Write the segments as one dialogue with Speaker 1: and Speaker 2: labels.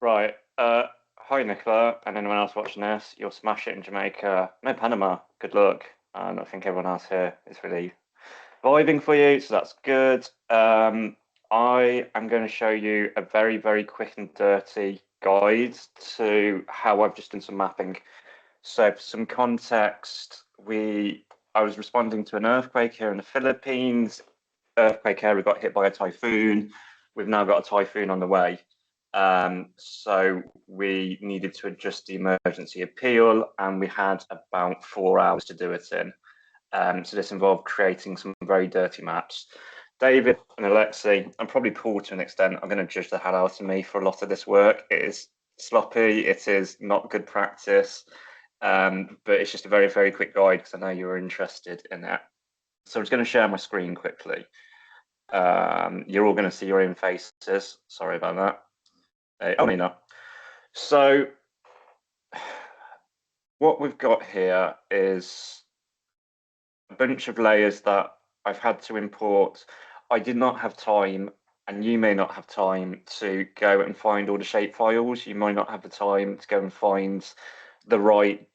Speaker 1: Right. Hi, Nicola, and anyone else watching this. You'll smash it in Jamaica. No Panama. Good luck. And I think everyone else here is really vibing for you, so that's good. I am going to show you a very, very quick and dirty guide to how I've just done some mapping. So, for some context, I was responding to an earthquake here in the Philippines. Earthquake area got hit by a typhoon. We've now got a typhoon on the way. So we needed to adjust the emergency appeal, and we had about 4 hours to do it in. So this involved creating some very dirty maps. David and Alexei, and probably Paul to an extent, are going to judge the hell out of me for a lot of this work. It is sloppy, it is not good practice, but it's just a very, very quick guide because I know you're interested in that. So I'm just going to share my screen quickly. You're all going to see your own faces. Sorry about that. Oh, no. So what we've got here is a bunch of layers that I've had to import. I did not have time, and you may not have time to go and find all the shape files. You might not have the time to go and find the right,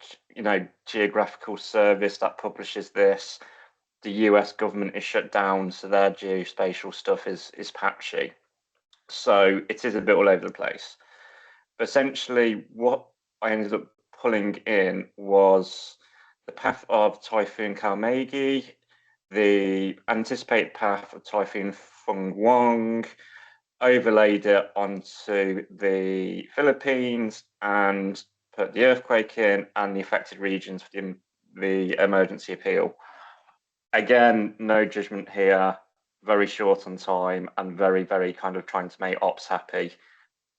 Speaker 1: geographical service that publishes this. The US government is shut down, so their geospatial stuff is patchy. So it is a bit all over the place. But essentially, what I ended up pulling in was the path of Typhoon Kalmegi, the anticipated path of Typhoon Fengwang, overlaid it onto the Philippines, and put the earthquake in and the affected regions for the emergency appeal. Again, no judgment here, very short on time, and very, very kind of trying to make ops happy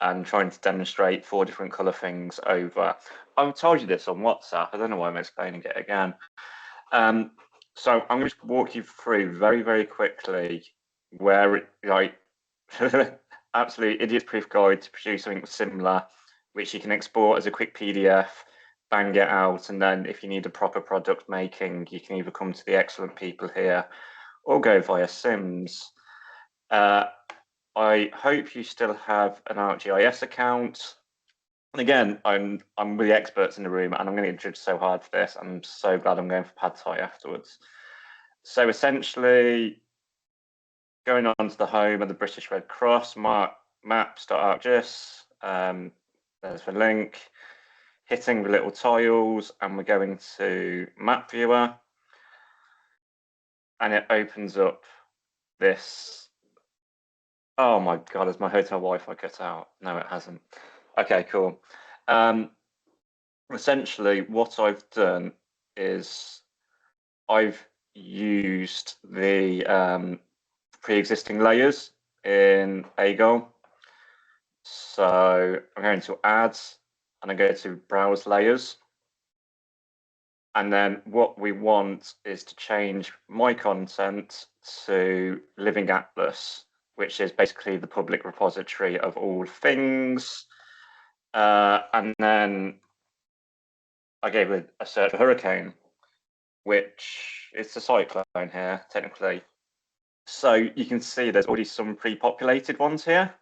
Speaker 1: and trying to demonstrate 4 different color things over. I've told you this on WhatsApp. I don't know why I'm explaining it again. So I'm going to walk you through very, very quickly where it, like, absolute idiot-proof guide to produce something similar, which you can export as a quick PDF, bang it out, and then if you need a proper product making, you can either come to the excellent people here or go via Sims. I hope you still have an ArcGIS account. And again, I'm with the experts in the room, and I'm going to get judged so hard for this. I'm so glad I'm going for pad thai afterwards. So essentially, going on to the home of the British Red Cross, maps.arcgis. There's the link. Hitting the little tiles, and we're going to Map Viewer, and it opens up this. Oh my God, has my hotel Wi-Fi cut out? No, it hasn't. Okay, cool. Essentially, what I've done is I've used the pre-existing layers in AGOL. So I'm going to Add, and I go to Browse Layers. And then what we want is to change my content to Living Atlas, which is basically the public repository of all things. And then I gave it a search for hurricane, which is a cyclone here, technically. So you can see there's already some pre-populated ones here.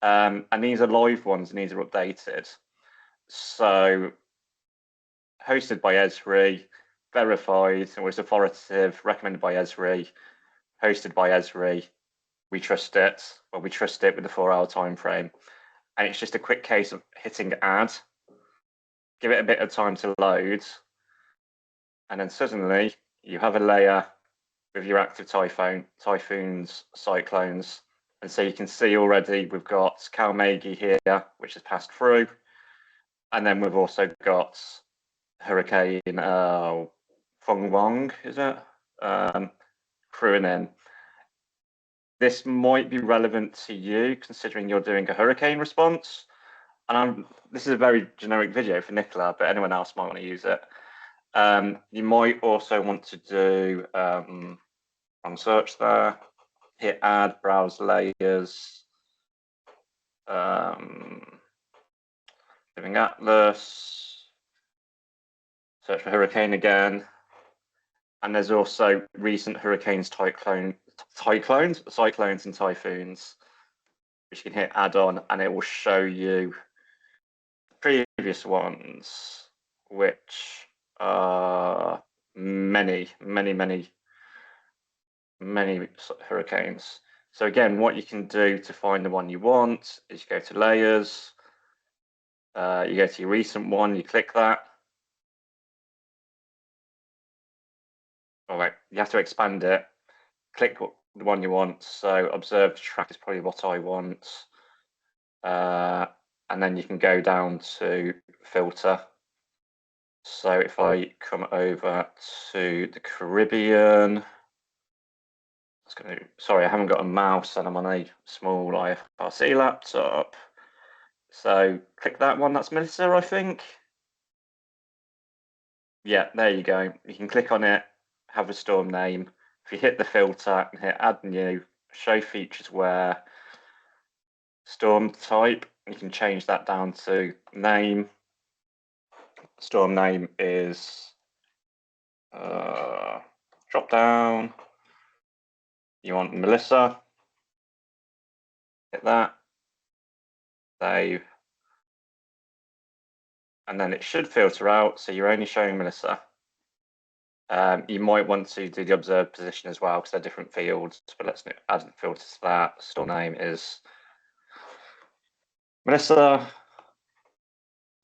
Speaker 1: And these are live ones, and these are updated. So hosted by Esri, verified, or it's authoritative, recommended by Esri, hosted by Esri. We trust it. Well, we trust it with a 4-hour time frame. And it's just a quick case of hitting add, give it a bit of time to load, and then suddenly you have a layer with your active typhoons, cyclones. And so you can see already we've got Kalmegi here, which has passed through. And then we've also got Hurricane Fengwang, is it? Crewing in. This might be relevant to you considering you're doing a hurricane response. And this is a very generic video for Nicola, but anyone else might want to use it. You might also want to do on search there, hit add, browse layers, Living Atlas, search for hurricane again. And there's also recent hurricanes, cyclones and typhoons. which you can hit add on, and it will show you the previous ones, which are many hurricanes. So again, what you can do to find the one you want is you go to layers, you go to your recent one, you click that. All right, you have to expand it. Click the one you want. So observed track is probably what I want. And then you can go down to filter. So if I come over to the Caribbean, sorry, I haven't got a mouse and I'm on a small IFRC laptop. So click that one, that's Melissa, I think. Yeah, there you go. You can click on it, have a storm name. If you hit the filter and hit add new, show features where, storm type, you can change that down to name. Storm name is drop down. You want Melissa, hit that, save, and then it should filter out, so you're only showing Melissa. You might want to do the observed position as well because they're different fields, but let's add the filter to that. Store name is Melissa,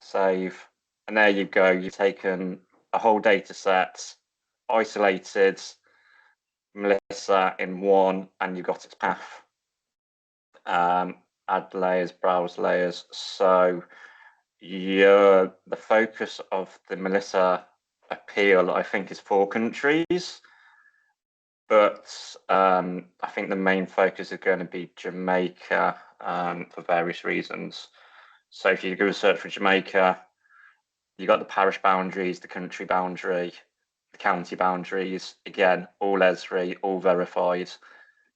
Speaker 1: save, and there you go. You've taken a whole data set, isolated Melissa in one, and you've got its path. Add layers, browse layers. So the focus of the Melissa appeal, I think, is 4 countries, but I think the main focus is going to be Jamaica for various reasons. So if you go search for Jamaica, you got the parish boundaries, the country boundary, the county boundaries. Again, all ESRI, all verified.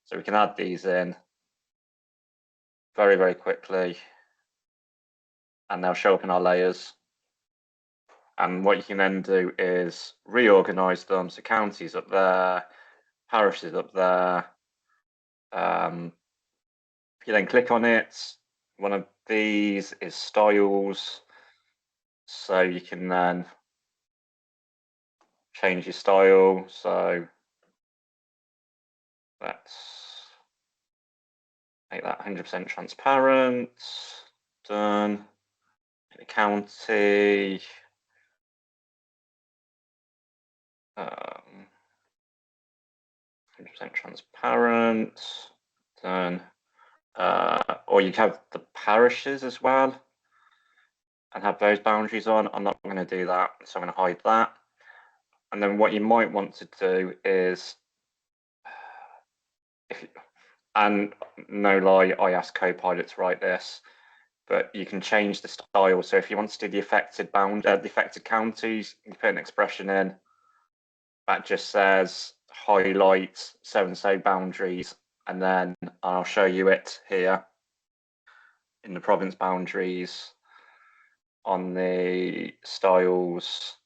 Speaker 1: So we can add these in very quickly, and they'll show up in our layers. And what you can then do is reorganize them. So counties up there, parishes up there. If you then click on it, one of these is styles. So you can then change your style. So let's make that 100% transparent. Done. The county. 100% transparent. Done. Or you have the parishes as well and have those boundaries on. I'm not going to do that, so I'm going to hide that. And then what you might want to do is, and no lie, I asked Copilot to write this, but you can change the style. So if you want to do the affected counties, you put an expression in that just says highlight so and so boundaries, and then I'll show you it here in the province boundaries on the styles.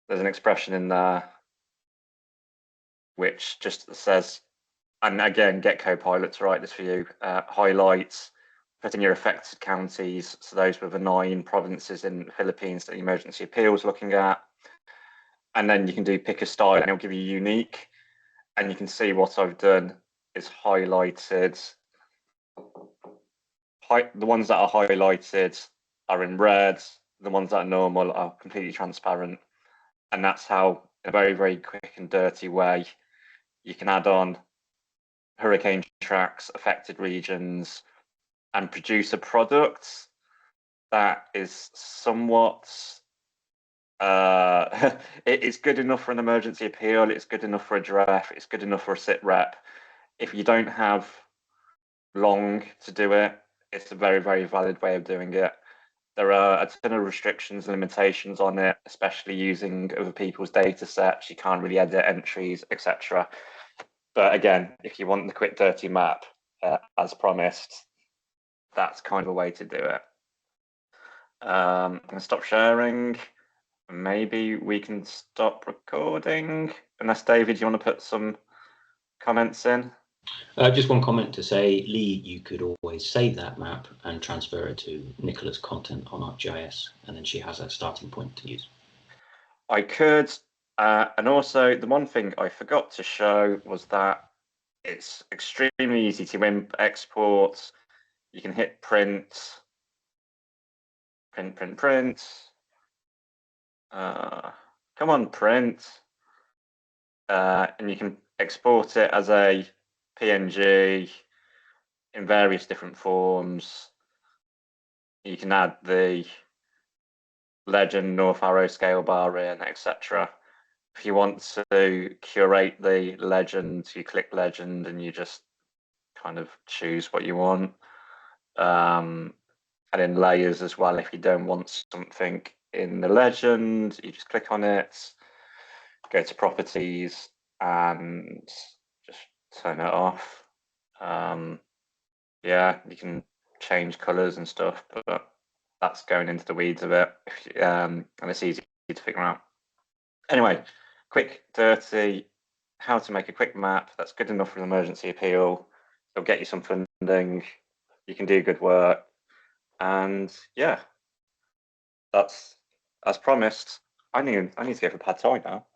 Speaker 1: There's an expression in there which just says, and again, get Copilot to write this for you, highlights, put in your affected counties, so those were the 9 provinces in the Philippines that the emergency appeal was looking at. And then you can do pick a style and it'll give you unique. And you can see what I've done is highlighted. The ones that are highlighted are in red. The ones that are normal are completely transparent. And that's how, in a very quick and dirty way, you can add on hurricane tracks, affected regions, and produce a product that is somewhat it's good enough for an emergency appeal, it's good enough for a draft, it's good enough for a sit rep. If you don't have long to do it, it's a very valid way of doing it. There are a ton of restrictions and limitations on it, especially using other people's data sets. You can't really edit entries, etc. But again, if you want the quick dirty map, as promised, that's kind of a way to do it. I'm going to stop sharing. Maybe we can stop recording. Unless, David, you want to put some comments in?
Speaker 2: Just one comment to say, Lee, you could always save that map and transfer it to Nicola's content on ArcGIS, and then she has a starting point to use.
Speaker 1: I could, and also the one thing I forgot to show was that it's extremely easy to export. You can hit print, print, print, print. Come on, print. And you can export it as a PNG in various different forms. You can add the legend, North Arrow scale bar in, etc. If you want to curate the legend, you click legend and you just kind of choose what you want. And in layers as well, if you don't want something in the legend, you just click on it, go to properties, and just turn it off. Yeah, you can change colors and stuff, but that's going into the weeds of it, and it's easy to figure out. Anyway, quick, dirty, how to make a quick map that's good enough for an emergency appeal. It'll get you some funding. You can do good work, and yeah, that's as promised. I need to go for pad thai now.